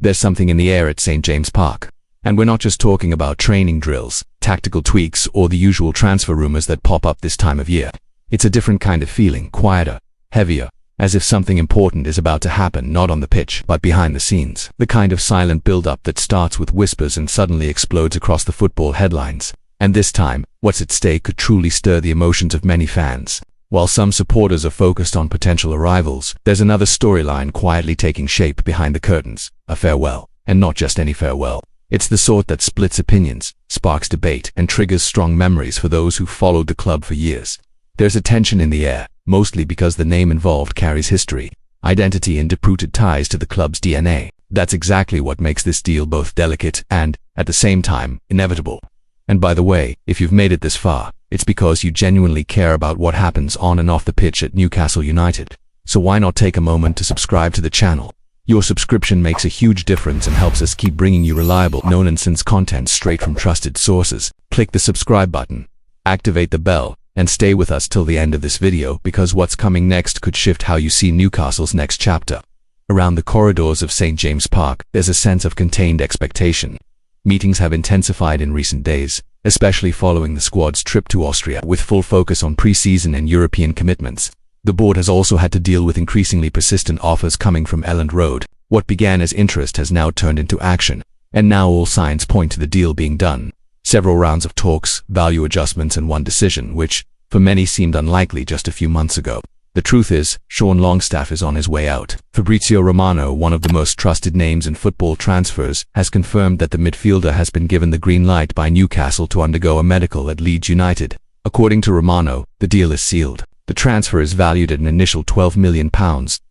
There's something in the air at St. James Park. And we're not just talking about training drills, tactical tweaks, or the usual transfer rumors that pop up this time of year. It's a different kind of feeling, quieter, heavier, as if something important is about to happen, not on the pitch, but behind the scenes. The kind of silent build-up that starts with whispers and suddenly explodes across the football headlines. And this time, what's at stake could truly stir the emotions of many fans. While some supporters are focused on potential arrivals, there's another storyline quietly taking shape behind the curtains. A farewell. And not just any farewell. It's the sort that splits opinions, sparks debate, and triggers strong memories for those who followed the club for years. There's a tension in the air, mostly because the name involved carries history, identity, and deep-rooted ties to the club's DNA. That's exactly what makes this deal both delicate and, at the same time, inevitable. And by the way, if you've made it this far, it's because you genuinely care about what happens on and off the pitch at Newcastle United. So why not take a moment to subscribe to the channel? Your subscription makes a huge difference and helps us keep bringing you reliable, no-nonsense content straight from trusted sources. Click the subscribe button, activate the bell, and stay with us till the end of this video, because what's coming next could shift how you see Newcastle's next chapter. Around the corridors of St. James Park, there's a sense of contained expectation. Meetings have intensified in recent days, especially following the squad's trip to Austria, with full focus on pre-season and European commitments. The board has also had to deal with increasingly persistent offers coming from Elland Road. What began as interest has now turned into action, and now all signs point to the deal being done. Several rounds of talks, value adjustments, and one decision, which, for many, seemed unlikely just a few months ago. The truth is, Longstaff is on his way out. Fabrizio Romano, one of the most trusted names in football transfers, has confirmed that the midfielder has been given the green light by Newcastle to undergo a medical at Leeds United. According to Romano, the deal is sealed. The transfer is valued at an initial £12 million,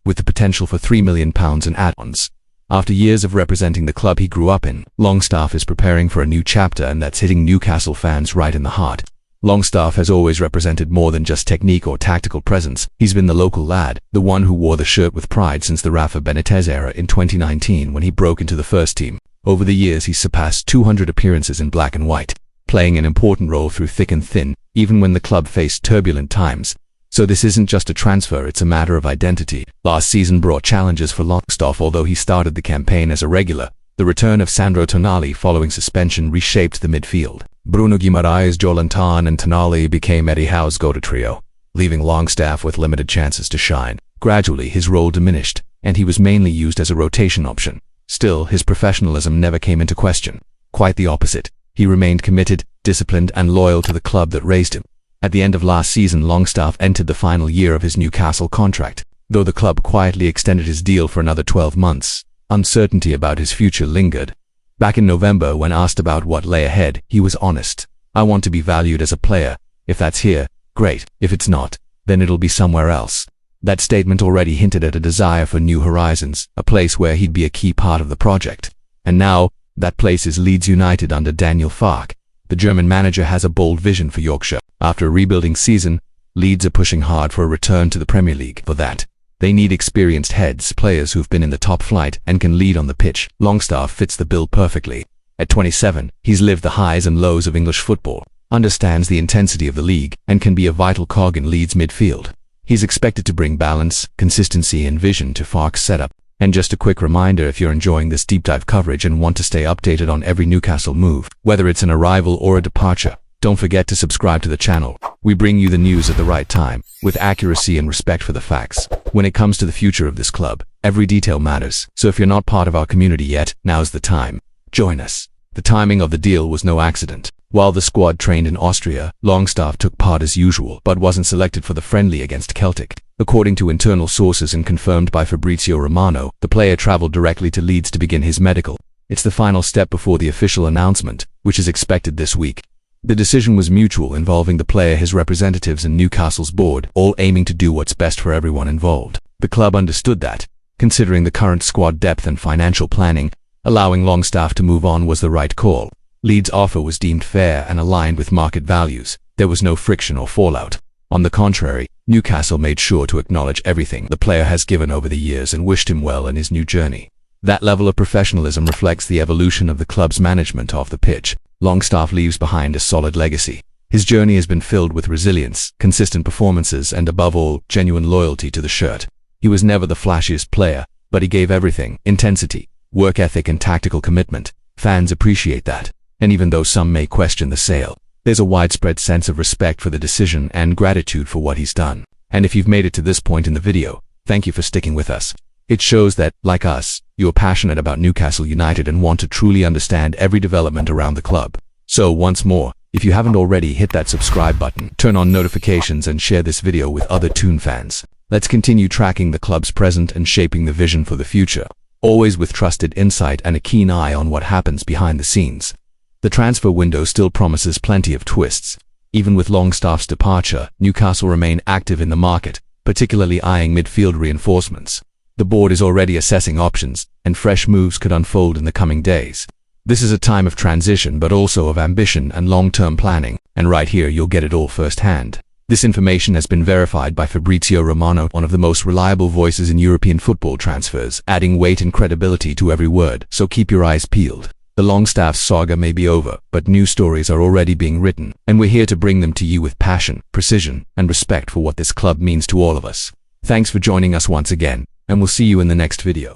with the potential for £3 million in add-ons. After years of representing the club he grew up in, Longstaff is preparing for a new chapter, and that's hitting Newcastle fans right in the heart. Longstaff has always represented more than just technique or tactical presence. He's been the local lad, the one who wore the shirt with pride since the Rafa Benitez era in 2019 when he broke into the first team. Over the years he's surpassed 200 appearances in black and white, playing an important role through thick and thin, even when the club faced turbulent times. So this isn't just a transfer, it's a matter of identity. Last season brought challenges for Longstaff, although he started the campaign as a regular. The return of Sandro Tonali following suspension reshaped the midfield. Bruno Guimaraes, Joelinton, and Tonali became Eddie Howe's go-to trio, leaving Longstaff with limited chances to shine. Gradually, his role diminished, and he was mainly used as a rotation option. Still, his professionalism never came into question. Quite the opposite. He remained committed, disciplined, and loyal to the club that raised him. At the end of last season, Longstaff entered the final year of his Newcastle contract. Though the club quietly extended his deal for another 12 months, uncertainty about his future lingered. Back in November, when asked about what lay ahead, he was honest. "I want to be valued as a player. If that's here, great. If it's not, then it'll be somewhere else." That statement already hinted at a desire for new horizons, a place where he'd be a key part of the project. And now, that place is Leeds United under Daniel Farke. The German manager has a bold vision for Yorkshire. After a rebuilding season, Leeds are pushing hard for a return to the Premier League. For that, they need experienced heads, players who've been in the top flight and can lead on the pitch. Longstaff fits the bill perfectly. At 27, he's lived the highs and lows of English football, understands the intensity of the league, and can be a vital cog in Leeds' midfield. He's expected to bring balance, consistency, and vision to Farke's setup. And just a quick reminder, if you're enjoying this deep dive coverage and want to stay updated on every Newcastle move, whether it's an arrival or a departure, don't forget to subscribe to the channel. We bring you the news at the right time, with accuracy and respect for the facts. When it comes to the future of this club, every detail matters. So if you're not part of our community yet, now's the time. Join us. The timing of the deal was no accident. While the squad trained in Austria, Longstaff took part as usual, but wasn't selected for the friendly against Celtic. According to internal sources and confirmed by Fabrizio Romano, the player traveled directly to Leeds to begin his medical. It's the final step before the official announcement, which is expected this week. The decision was mutual, involving the player, his representatives, and Newcastle's board, all aiming to do what's best for everyone involved. The club understood that, considering the current squad depth and financial planning, allowing Longstaff to move on was the right call. Leeds' offer was deemed fair and aligned with market values. There was no friction or fallout. On the contrary, Newcastle made sure to acknowledge everything the player has given over the years and wished him well in his new journey. That level of professionalism reflects the evolution of the club's management off the pitch. Longstaff leaves behind a solid legacy. His journey has been filled with resilience, consistent performances, and above all, genuine loyalty to the shirt. He was never the flashiest player, but he gave everything: intensity, work ethic and tactical commitment. Fans appreciate that. And even though some may question the sale, there's a widespread sense of respect for the decision and gratitude for what he's done. And if you've made it to this point in the video, thank you for sticking with us. It shows that, like us, you're passionate about Newcastle United and want to truly understand every development around the club. So once more, if you haven't already, hit that subscribe button, turn on notifications and share this video with other Toon fans. Let's continue tracking the club's present and shaping the vision for the future, always with trusted insight and a keen eye on what happens behind the scenes. The transfer window still promises plenty of twists. Even with Longstaff's departure, Newcastle remain active in the market, particularly eyeing midfield reinforcements. The board is already assessing options, and fresh moves could unfold in the coming days. This is a time of transition but also of ambition and long-term planning, and right here you'll get it all firsthand. This information has been verified by Fabrizio, one of the most reliable voices in European football transfers, adding weight and credibility to every word, so keep your eyes peeled. The Longstaff saga may be over, but new stories are already being written, and we're here to bring them to you with passion, precision, and respect for what this club means to all of us. Thanks for joining us once again, and we'll see you in the next video.